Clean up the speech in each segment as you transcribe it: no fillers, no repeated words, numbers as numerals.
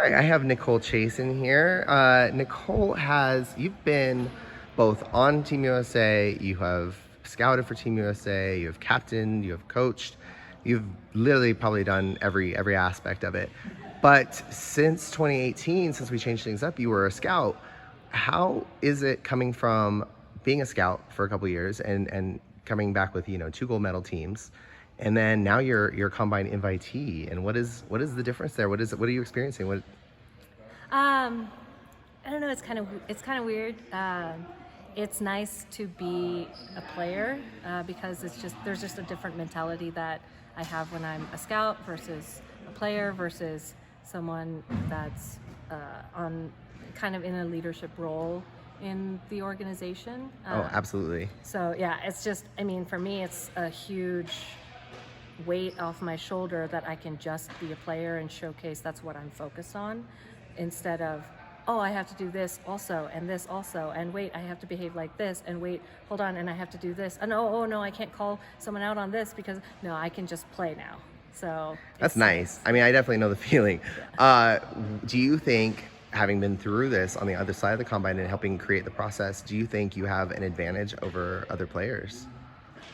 Hi, I have Nicole Chasin here. Nicole you've been both on Team USA, you have scouted for Team USA, you have captained, you have coached, you've literally probably done every aspect of it. But since 2018, since we changed things up, you were a scout. How is it coming from being a scout for a couple of years and coming back with, two gold medal teams? And then now you're a combine invitee, and what is the difference there? What are you experiencing? I don't know. It's kind of weird. It's nice to be a player because there's just a different mentality that I have when I'm a scout versus a player versus someone that's on kind of in a leadership role in the organization. Oh, absolutely. So yeah, it's just. I mean, for me, it's a huge weight off my shoulder that I can just be a player and showcase that's what I'm focused on, instead of, oh, I have to do this also and this also, and wait, I have to behave like this, and wait, hold on, and I have to do this, and oh no, I can't call someone out on this because no, I can just play now. So that's nice. I mean, I definitely know the feeling. Do you think, having been through this on the other side of the combine and helping create the process, do you think you have an advantage over other players?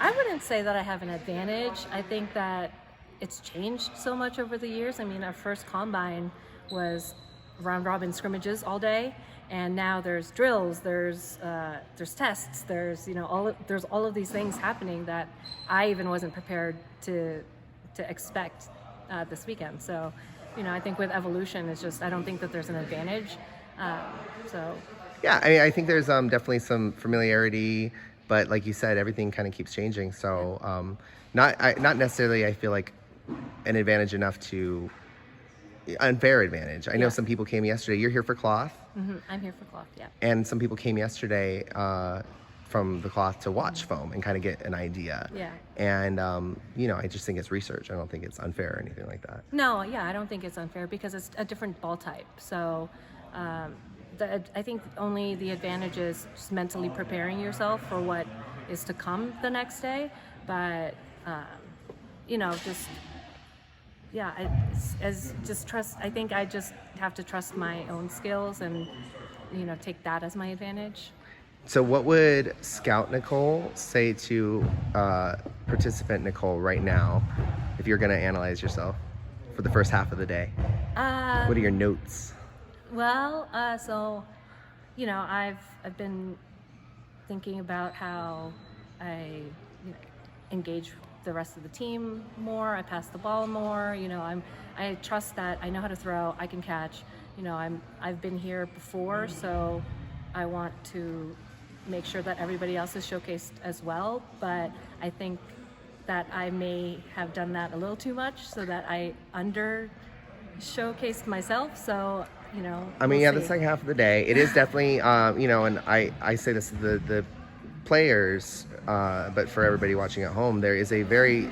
I wouldn't say that I have an advantage. I think that it's changed so much over the years. I mean, our first combine was round robin scrimmages all day, and now there's drills, there's tests, there's all of these things happening that I even wasn't prepared to expect this weekend. So, I think with evolution, I don't think that there's an advantage. Yeah, I mean, I think there's definitely some familiarity. But like you said, everything kind of keeps changing. So not necessarily, I feel like, an advantage enough to unfair advantage. I know some people came yesterday. You're here for cloth. Mm-hmm. I'm here for cloth, yeah. And some people came yesterday from the cloth to watch foam and kind of get an idea. Yeah. And, I just think it's research. I don't think it's unfair or anything like that. No, yeah, I don't think it's unfair because it's a different ball type. So I think only the advantage is just mentally preparing yourself for what is to come the next day. But, trust. I think I just have to trust my own skills and, take that as my advantage. So what would Scout Nicole say to participant Nicole right now if you're going to analyze yourself for the first half of the day? What are your notes? Well, I've been thinking about how I engage the rest of the team more. I pass the ball more. I trust that I know how to throw. I can catch. I've been here before, so I want to make sure that everybody else is showcased as well. But I think that I may have done that a little too much, so that I under showcased myself. So. I mean, the second half of the day, it is definitely, and I say this to the players, but for everybody watching at home, there is a very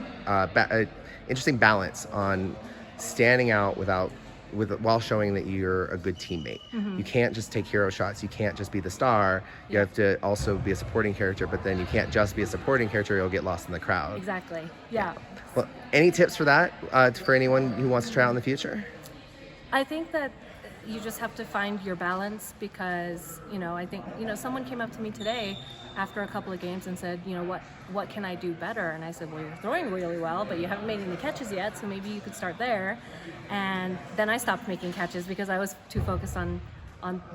interesting balance on standing out while showing that you're a good teammate. Mm-hmm. You can't just take hero shots. You can't just be the star. You have to also be a supporting character, but then you can't just be a supporting character. You'll get lost in the crowd. Exactly. Yeah. Well, any tips for that for anyone who wants to try out in the future? I think that you just have to find your balance because, I think, someone came up to me today after a couple of games and said, what can I do better? And I said, well, you're throwing really well, but you haven't made any catches yet, so maybe you could start there. And then I stopped making catches because I was too focused on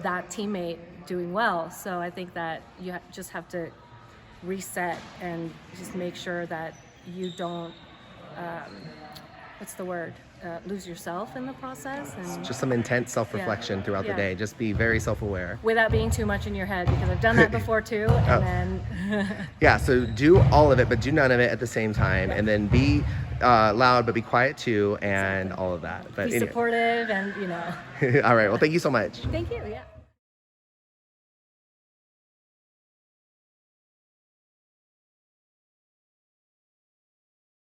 that teammate doing well. So I think that you just have to reset and just make sure that you don't, lose yourself in the process. And just some intense self-reflection throughout the day. Just be very self-aware. Without being too much in your head, because I've done that before too. And then yeah, so do all of it, but do none of it at the same time. And then be loud, but be quiet too, and all of that. But be supportive and, All right, well, thank you so much. Thank you, yeah.